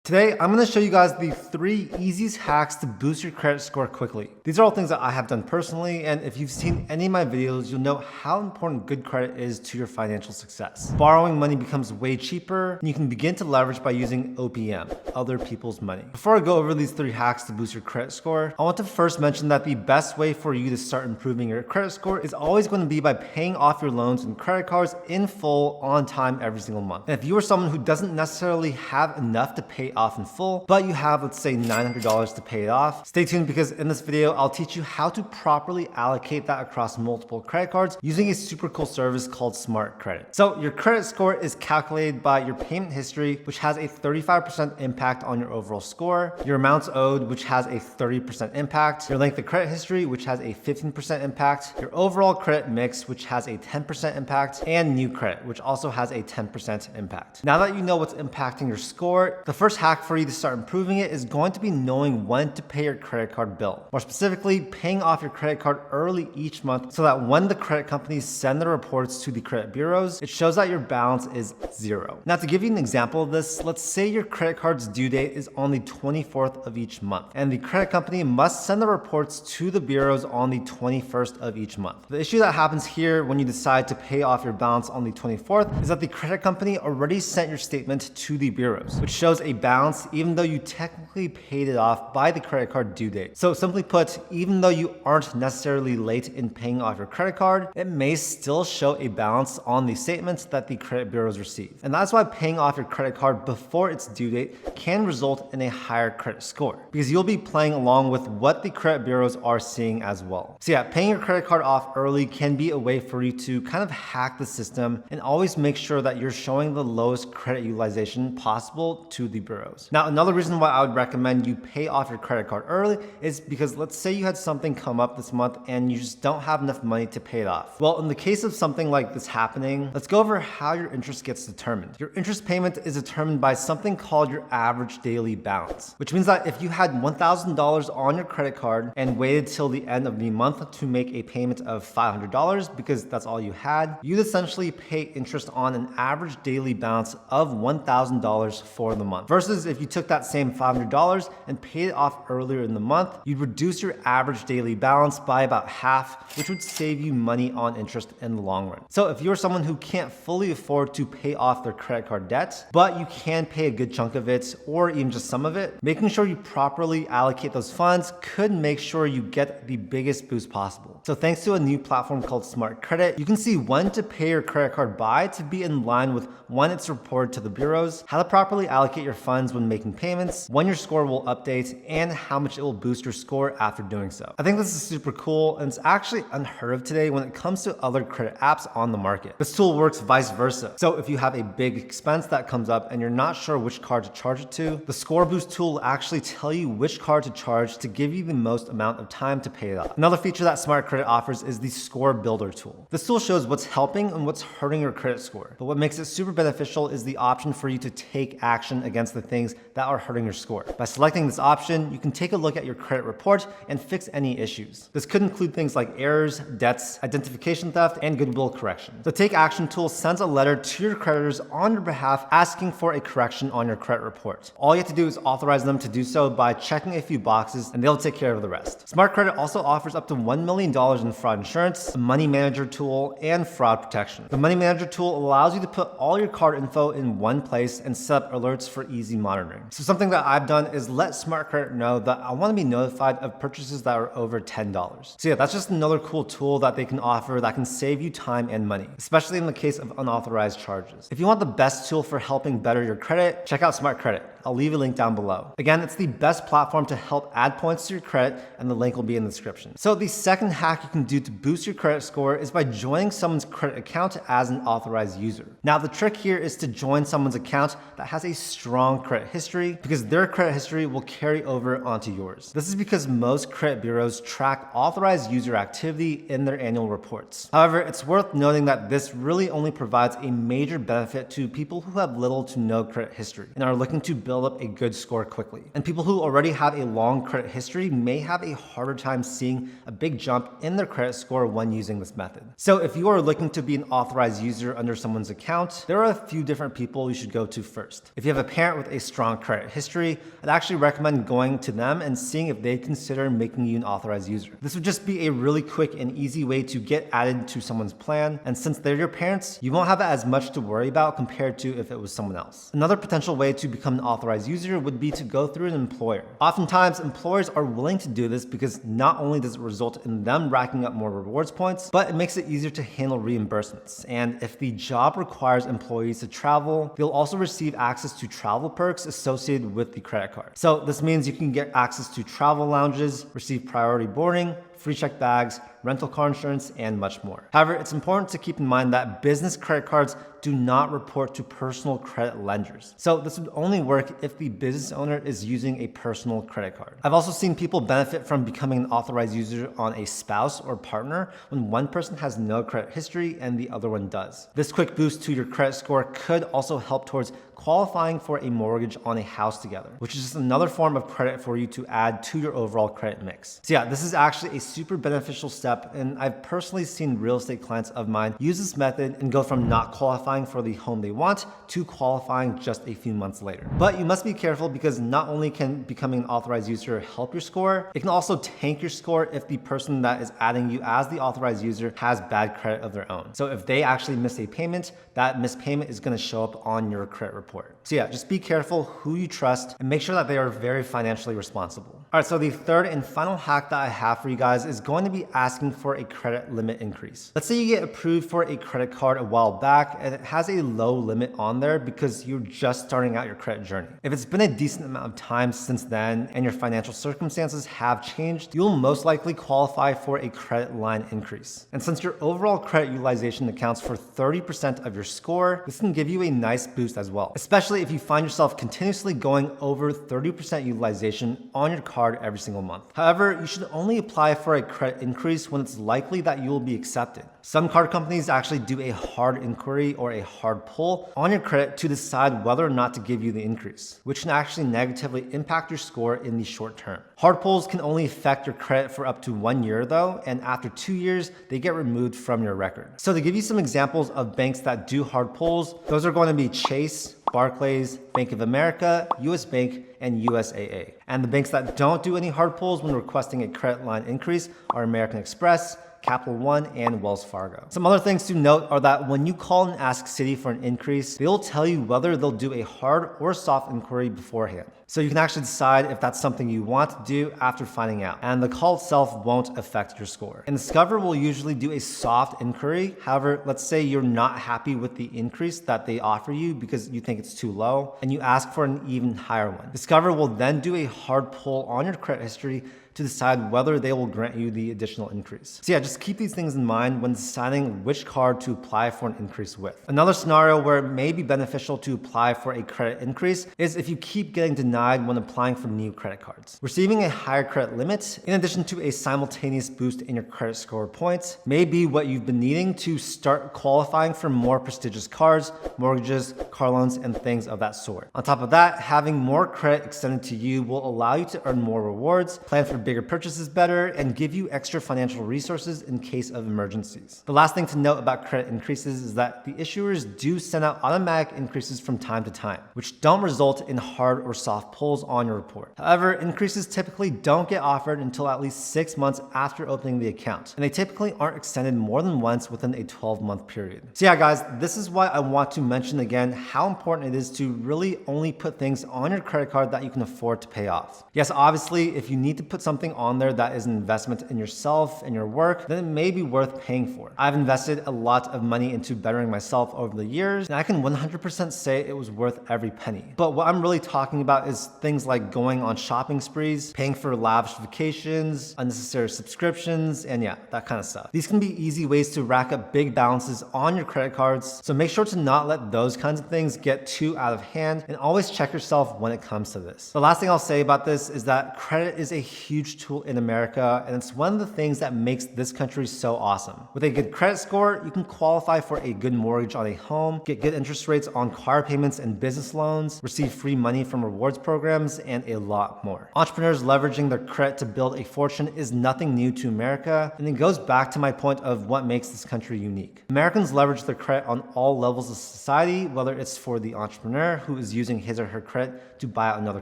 Today, I'm going to show you guys the 3 easiest hacks to boost your credit score quickly. These are all things that I have done personally, and if you've seen any of my videos, you'll know how important good credit is to your financial success. Borrowing money becomes way cheaper, and you can begin to leverage by using OPM, other people's money. Before I go over these 3 hacks to boost your credit score, I want to first mention that the best way for you to start improving your credit score is always going to be by paying off your loans and credit cards in full on time every single month. And if you are someone who doesn't necessarily have enough to pay off in full, but you have, let's say, $900 to pay it off, stay tuned because in this video, I'll teach you how to properly allocate that across multiple credit cards using a super cool service called SmartCredit. So your credit score is calculated by your payment history, which has a 35% impact on your overall score, your amounts owed, which has a 30% impact, your length of credit history, which has a 15% impact, your overall credit mix, which has a 10% impact, and new credit, which also has a 10% impact. Now that you know what's impacting your score, the first hack for you to start improving it is going to be knowing when to pay your credit card bill. More specifically, paying off your credit card early each month so that when the credit companies send their reports to the credit bureaus, it shows that your balance is 0. Now, to give you an example of this, let's say your credit card's due date is on the 24th of each month, and the credit company must send the reports to the bureaus on the 21st of each month. The issue that happens here when you decide to pay off your balance on the 24th is that the credit company already sent your statement to the bureaus, which shows a balance even though you technically paid it off by the credit card due date. So simply put, even though you aren't necessarily late in paying off your credit card, it may still show a balance on the statements that the credit bureaus receive. And that's why paying off your credit card before its due date can result in a higher credit score, because you'll be playing along with what the credit bureaus are seeing as well. So yeah, paying your credit card off early can be a way for you to kind of hack the system and always make sure that you're showing the lowest credit utilization possible to the bureaus. Now, another reason why I would recommend you pay off your credit card early is because let's say you had something come up this month and you just don't have enough money to pay it off. Well, in the case of something like this happening, let's go over how your interest gets determined. Your interest payment is determined by something called your average daily balance, which means that if you had $1,000 on your credit card and waited till the end of the month to make a payment of $500 because that's all you had, you'd essentially pay interest on an average daily balance of $1,000 for the month. Versus if you took that same $500 and paid it off earlier in the month, you'd reduce your average daily balance by about half, which would save you money on interest in the long run. So if you're someone who can't fully afford to pay off their credit card debt, but you can pay a good chunk of it or even just some of it, making sure you properly allocate those funds could make sure you get the biggest boost possible. So thanks to a new platform called SmartCredit, you can see when to pay your credit card by to be in line with when it's reported to the bureaus, how to properly allocate your funds when making payments, when your score will update, and how much it will boost your score after doing so. I think this is super cool, and it's actually unheard of today when it comes to other credit apps on the market. This tool works vice versa. So if you have a big expense that comes up and you're not sure which card to charge it to, the Score Boost tool will actually tell you which card to charge to give you the most amount of time to pay it off. Another feature that SmartCredit offers is the Score Builder tool. This tool shows what's helping and what's hurting your credit score, but what makes it super beneficial is the option for you to take action against the things that are hurting your score. By selecting this option, you can take a look at your credit report and fix any issues. This could include things like errors, debts, identification theft, and goodwill correction. The Take Action tool sends a letter to your creditors on your behalf asking for a correction on your credit report. All you have to do is authorize them to do so by checking a few boxes, and they'll take care of the rest. SmartCredit also offers up to $1 million in fraud insurance, a money manager tool, and fraud protection. The money manager tool allows you to put all your card info in one place and set up alerts for easy monitoring. So something that I've done is let SmartCredit know that I want to be notified of purchases that are over $10. So yeah, that's just another cool tool that they can offer that can save you time and money, especially in the case of unauthorized charges. If you want the best tool for helping better your credit, check out SmartCredit. I'll leave a link down below. Again, it's the best platform to help add points to your credit, and the link will be in the description. So the second hack you can do to boost your credit score is by joining someone's credit account as an authorized user. Now, the trick here is to join someone's account that has a strong credit history, because their credit history will carry over onto yours. This is because most credit bureaus track authorized user activity in their annual reports. However, it's worth noting that this really only provides a major benefit to people who have little to no credit history and are looking to build up a good score quickly. And people who already have a long credit history may have a harder time seeing a big jump in their credit score when using this method. So if you are looking to be an authorized user under someone's account, there are a few different people you should go to first. If you have a parent with a strong credit history, I'd actually recommend going to them and seeing if they'd consider making you an authorized user. This would just be a really quick and easy way to get added to someone's plan, and since they're your parents, you won't have as much to worry about compared to if it was someone else. Another potential way to become an authorized user would be to go through an employer. Oftentimes, employers are willing to do this because not only does it result in them racking up more rewards points, but it makes it easier to handle reimbursements. And if the job requires employees to travel, they'll also receive access to travel perks associated with the credit card. So this means you can get access to travel lounges, receive priority boarding, free checked bags, rental car insurance, and much more. However, it's important to keep in mind that business credit cards do not report to personal credit lenders. So this would only work if the business owner is using a personal credit card. I've also seen people benefit from becoming an authorized user on a spouse or partner when one person has no credit history and the other one does. This quick boost to your credit score could also help towards qualifying for a mortgage on a house together, which is just another form of credit for you to add to your overall credit mix. So yeah, this is actually a super beneficial step, and I've personally seen real estate clients of mine use this method and go from not qualifying for the home they want to qualifying just a few months later. But you must be careful because not only can becoming an authorized user help your score, it can also tank your score if the person that is adding you as the authorized user has bad credit of their own. So if they actually miss a payment, that missed payment is going to show up on your credit report. So yeah, just be careful who you trust and make sure that they are very financially responsible. All right, so the third and final hack that I have for you guys is going to be asking for a credit limit increase. Let's say you get approved for a credit card a while back and it has a low limit on there because you're just starting out your credit journey. If it's been a decent amount of time since then and your financial circumstances have changed, you'll most likely qualify for a credit line increase. And since your overall credit utilization accounts for 30% of your score, this can give you a nice boost as well, especially if you find yourself continuously going over 30% utilization on your card every single month. However, you should only apply for a credit increase when it's likely that you will be accepted. Some card companies actually do a hard inquiry or a hard pull on your credit to decide whether or not to give you the increase, which can actually negatively impact your score in the short term. Hard pulls can only affect your credit for up to 1 year though, and after 2 years, they get removed from your record. So to give you some examples of banks that do hard pulls, those are going to be Chase, Barclays, Bank of America, US Bank, and USAA. And the banks that don't do any hard pulls when requesting a credit line increase are American Express, Capital One, and Wells Fargo. Some other things to note are that when you call and ask Citi for an increase, they'll tell you whether they'll do a hard or soft inquiry beforehand. So you can actually decide if that's something you want to do after finding out. And the call itself won't affect your score. And Discover will usually do a soft inquiry. However, let's say you're not happy with the increase that they offer you because you think it's too low, and you ask for an even higher one. Discover will then do a hard pull on your credit history to decide whether they will grant you the additional increase. So yeah, just keep these things in mind when deciding which card to apply for an increase with. Another scenario where it may be beneficial to apply for a credit increase is if you keep getting denied when applying for new credit cards. Receiving a higher credit limit, in addition to a simultaneous boost in your credit score points, may be what you've been needing to start qualifying for more prestigious cards, mortgages, car loans, and things of that sort. On top of that, having more credit extended to you will allow you to earn more rewards, plan for bigger purchases better, and give you extra financial resources in case of emergencies. The last thing to note about credit increases is that the issuers do send out automatic increases from time to time, which don't result in hard or soft pulls on your report. However, increases typically don't get offered until at least 6 months after opening the account, and they typically aren't extended more than once within a 12-month period. So yeah, guys, this is why I want to mention again how important it is to really only put things on your credit card that you can afford to pay off. Yes, obviously, if you need to put something on there that is an investment in yourself and your work, then it may be worth paying for. I've invested a lot of money into bettering myself over the years, and I can 100% say it was worth every penny. But what I'm really talking about is things like going on shopping sprees, paying for lavish vacations, unnecessary subscriptions, and yeah, that kind of stuff. These can be easy ways to rack up big balances on your credit cards, so make sure to not let those kinds of things get too out of hand, and always check yourself when it comes to this. The last thing I'll say about this is that credit is a huge huge tool in America, and it's one of the things that makes this country so awesome. With a good credit score, you can qualify for a good mortgage on a home, get good interest rates on car payments and business loans, receive free money from rewards programs, and a lot more. Entrepreneurs leveraging their credit to build a fortune is nothing new to America, and it goes back to my point of what makes this country unique. Americans leverage their credit on all levels of society, whether it's for the entrepreneur who is using his or her credit to buy out another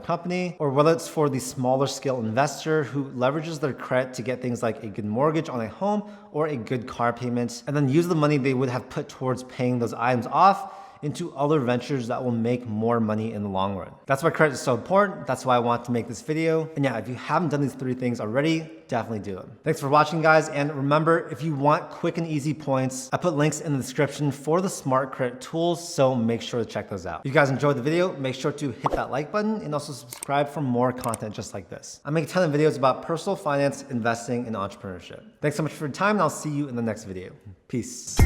company, or whether it's for the smaller scale investor who leverages their credit to get things like a good mortgage on a home or a good car payment, and then use the money they would have put towards paying those items off into other ventures that will make more money in the long run. That's why credit is so important. That's why I want to make this video. And yeah, if you haven't done these 3 things already, definitely do them. Thanks for watching, guys. And remember, if you want quick and easy points, I put links in the description for the SmartCredit tools, so make sure to check those out. If you guys enjoyed the video, make sure to hit that like button and also subscribe for more content just like this. I make a ton of videos about personal finance, investing, and entrepreneurship. Thanks so much for your time, and I'll see you in the next video. Peace.